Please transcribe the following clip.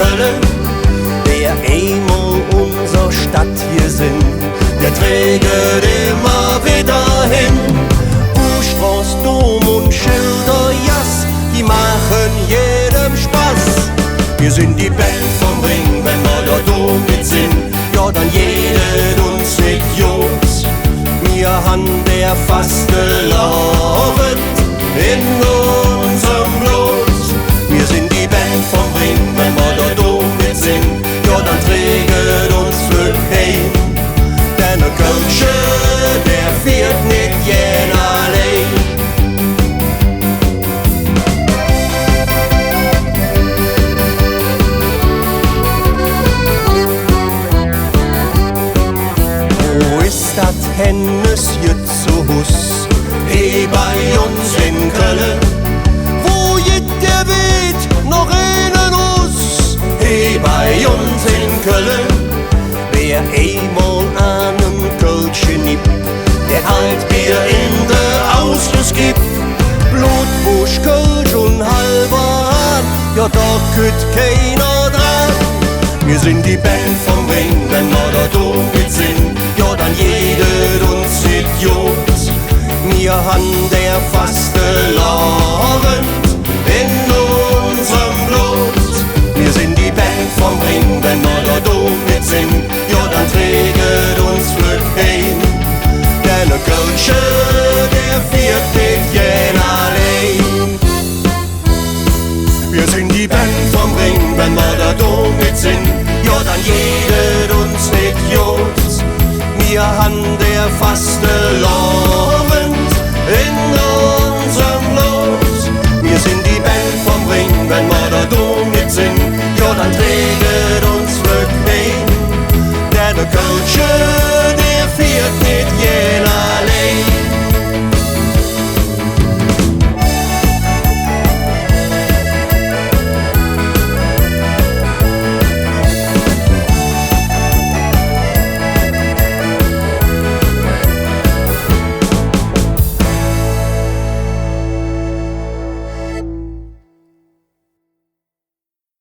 Köln, der einmal unsere Stadt hier sind, der trägt immer wieder hin. Buchstraß, Dom und Schilder, Jass, die machen jedem Spaß. Wir sind die Band vom Ring, wenn wir da Dom mit sind, ja dann jeder uns Idiot. Wir han der faste Laufend in unserem Blut. Wir sind die Band vom Ring, wenn wir da Dom mit sind, ja dann trägt uns Glück heim. Denn der Kölsche, der fährt nicht jen allein. Dat Hennes jetzt zu Hus, hey bei uns in Köln, wo jeder weht noch einen Us, hey bei uns in Köln, wer einmal einen Kölschen nippt, der Altbier in der Ausschluss gibt, Blutbusch, Kölsch und halber Hahn, ja da kütt keiner dran. Wir sind die Band vom Ring, wenn wir da Dom mit sind, ja dann jeder uns Idiot. Wir han der faste Laurent in unserem Blut. Wir sind die Band vom Ring, wenn wir da Dom mit sind, ja dann trägt uns Glück heim. Denn der Kölsche, der fährt nicht jen allein. Wir sind die Band vom Ring, wenn wir da Dom mit sind, ja dann jeder uns Idiot. Wir han der faste Laurent in unserem Blut. Wir sind die Band vom